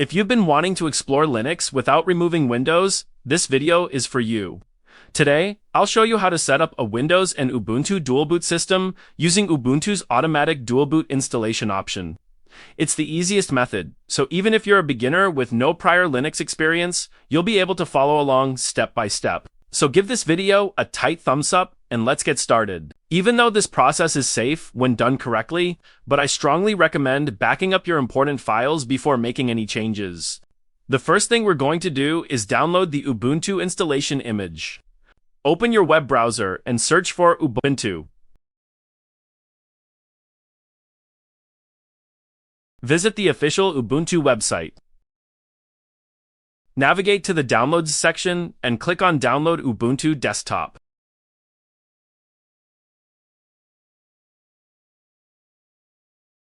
If you've been wanting to explore Linux without removing Windows, this video is for you. Today, I'll show you how to set up a Windows and Ubuntu dual boot system using Ubuntu's automatic dual boot installation option. It's the easiest method, so even if you're a beginner with no prior Linux experience, you'll be able to follow along step by step. So give this video a tight thumbs up and let's get started. Even though this process is safe when done correctly, but I strongly recommend backing up your important files before making any changes. The first thing we're going to do is download the Ubuntu installation image. Open your web browser and search for Ubuntu. Visit the official Ubuntu website. Navigate to the Downloads section and click on Download Ubuntu Desktop.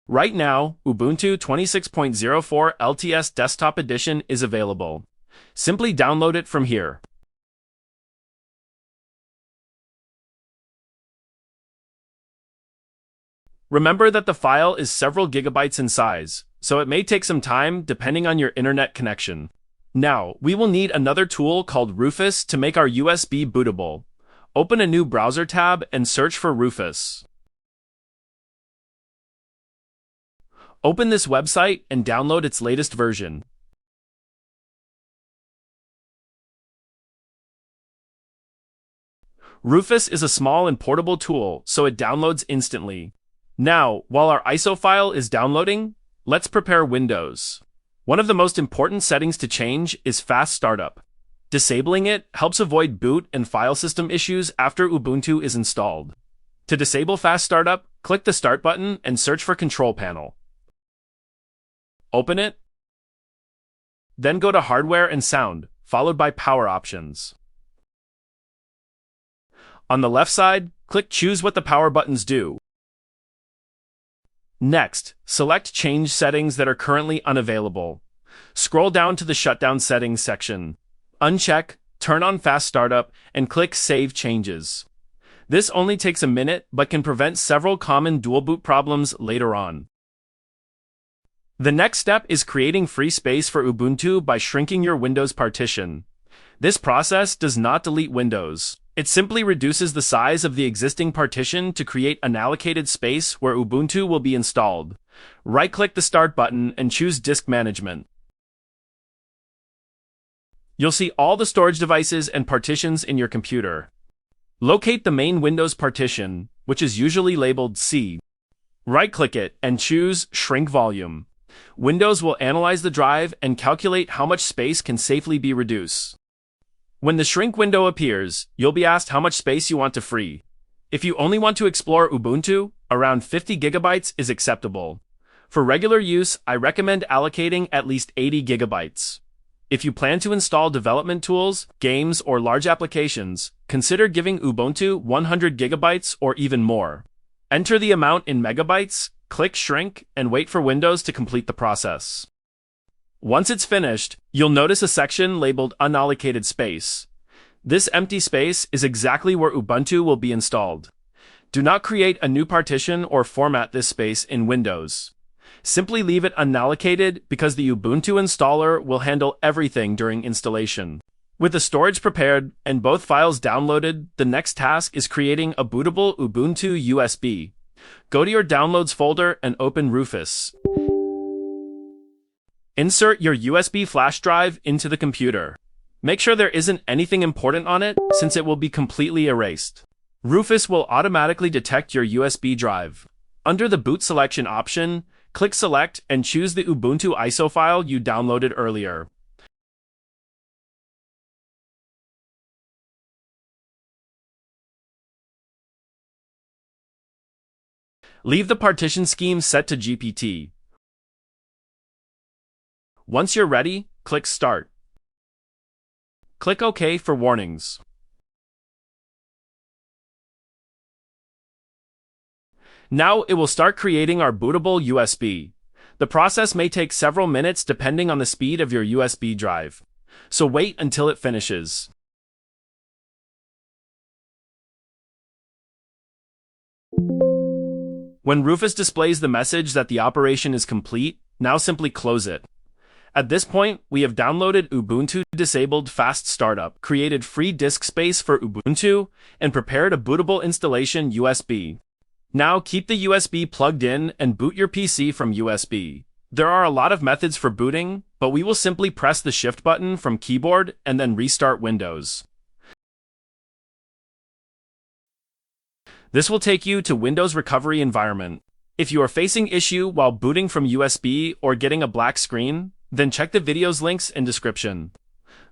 Right now, Ubuntu 26.04 LTS Desktop Edition is available. Simply download it from here. Remember that the file is several gigabytes in size, so it may take some time depending on your internet connection. Now, we will need another tool called Rufus to make our USB bootable. Open a new browser tab and search for Rufus. Open this website and download its latest version. Rufus is a small and portable tool, so it downloads instantly. Now, while our ISO file is downloading, let's prepare Windows. One of the most important settings to change is fast startup. Disabling it helps avoid boot and file system issues after Ubuntu is installed. To disable fast startup, click the Start button and search for Control Panel. Open it. Then go to Hardware and Sound, followed by Power Options. On the left side, click Choose what the power buttons do. Next, select Change settings that are currently unavailable. Scroll down to the Shutdown Settings section. Uncheck, turn on Fast Startup, and click Save Changes. This only takes a minute but can prevent several common dual boot problems later on. The next step is creating free space for Ubuntu by shrinking your Windows partition. This process does not delete Windows. It simply reduces the size of the existing partition to create an allocated space where Ubuntu will be installed. Right-click the Start button and choose Disk Management. You'll see all the storage devices and partitions in your computer. Locate the main Windows partition, which is usually labeled C. Right-click it and choose Shrink Volume. Windows will analyze the drive and calculate how much space can safely be reduced. When the shrink window appears, you'll be asked how much space you want to free. If you only want to explore Ubuntu, around 50 gigabytes is acceptable. For regular use, I recommend allocating at least 80 gigabytes. If you plan to install development tools, games, or large applications, consider giving Ubuntu 100 gigabytes or even more. Enter the amount in megabytes, click Shrink, and wait for Windows to complete the process. Once it's finished, you'll notice a section labeled Unallocated Space. This empty space is exactly where Ubuntu will be installed. Do not create a new partition or format this space in Windows. Simply leave it unallocated because the Ubuntu installer will handle everything during installation. With the storage prepared and both files downloaded, the next task is creating a bootable Ubuntu USB. Go to your Downloads folder and open Rufus. Insert your USB flash drive into the computer. Make sure there isn't anything important on it, since it will be completely erased. Rufus will automatically detect your USB drive. Under the Boot Selection option, click Select and choose the Ubuntu ISO file you downloaded earlier. Leave the partition scheme set to GPT. Once you're ready, click Start. Click OK for warnings. Now it will start creating our bootable USB. The process may take several minutes depending on the speed of your USB drive. So wait until it finishes. When Rufus displays the message that the operation is complete, now simply close it. At this point, we have downloaded Ubuntu Disabled Fast Startup, created free disk space for Ubuntu, and prepared a bootable installation USB. Now keep the USB plugged in and boot your PC from USB. There are a lot of methods for booting, but we will simply press the Shift button from keyboard and then restart Windows. This will take you to Windows recovery environment. If you are facing issue while booting from USB or getting a black screen, then check the videos links in description.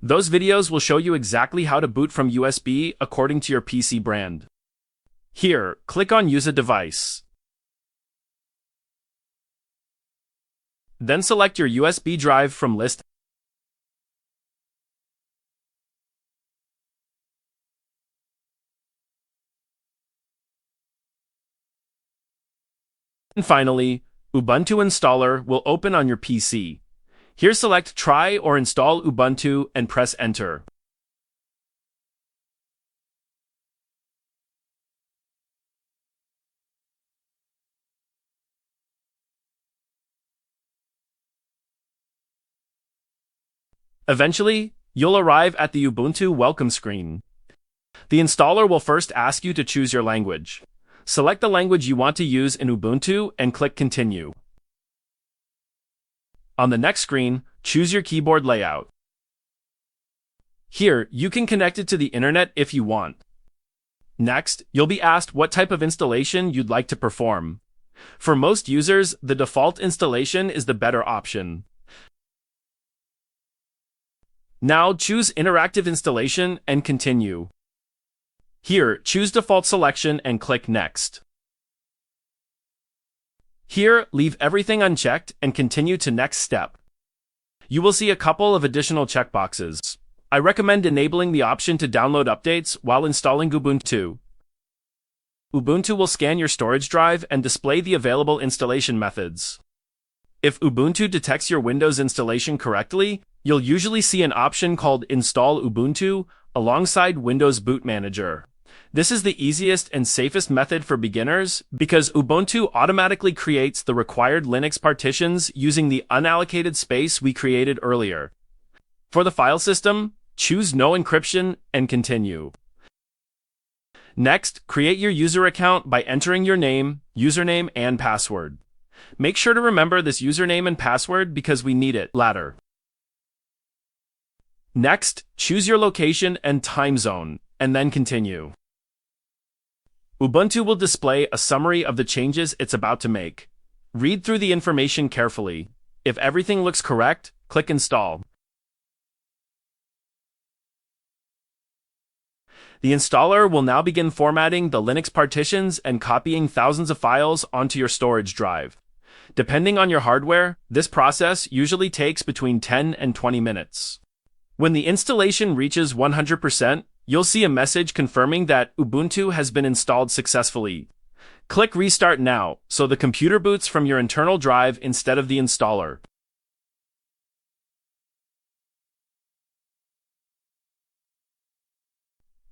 Those videos will show you exactly how to boot from USB according to your PC brand. Here, click on Use a device. Then select your USB drive from list. And finally, Ubuntu installer will open on your PC. Here select Try or Install Ubuntu and press Enter. Eventually, you'll arrive at the Ubuntu welcome screen. The installer will first ask you to choose your language. Select the language you want to use in Ubuntu and click Continue. On the next screen, choose your keyboard layout. Here, you can connect it to the internet if you want. Next, you'll be asked what type of installation you'd like to perform. For most users, the default installation is the better option. Now choose Interactive Installation and Continue. Here, choose Default Selection and click Next. Here, leave everything unchecked and continue to Next Step. You will see a couple of additional checkboxes. I recommend enabling the option to download updates while installing Ubuntu. Ubuntu will scan your storage drive and display the available installation methods. If Ubuntu detects your Windows installation correctly, you'll usually see an option called Install Ubuntu alongside Windows Boot Manager. This is the easiest and safest method for beginners because Ubuntu automatically creates the required Linux partitions using the unallocated space we created earlier. For the file system, choose No Encryption and Continue. Next, create your user account by entering your name, username, and password. Make sure to remember this username and password because we need it later. Next, choose your location and time zone, and then continue. Ubuntu will display a summary of the changes it's about to make. Read through the information carefully. If everything looks correct, click Install. The installer will now begin formatting the Linux partitions and copying thousands of files onto your storage drive. Depending on your hardware, this process usually takes between 10 and 20 minutes. When the installation reaches 100%, you'll see a message confirming that Ubuntu has been installed successfully. Click Restart Now so the computer boots from your internal drive instead of the installer.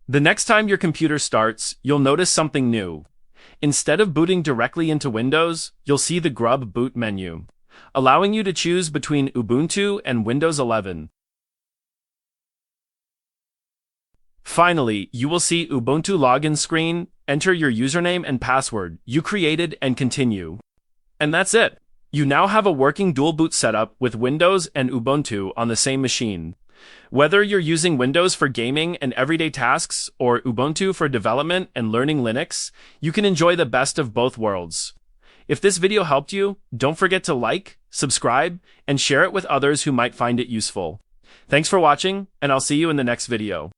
The next time your computer starts, you'll notice something new. Instead of booting directly into Windows, you'll see the GRUB boot menu, allowing you to choose between Ubuntu and Windows 11. Finally, you will see Ubuntu login screen, enter your username and password you created and continue. And that's it. You now have a working dual boot setup with Windows and Ubuntu on the same machine. Whether you're using Windows for gaming and everyday tasks or Ubuntu for development and learning Linux, you can enjoy the best of both worlds. If this video helped you, don't forget to like, subscribe, and share it with others who might find it useful. Thanks for watching, and I'll see you in the next video.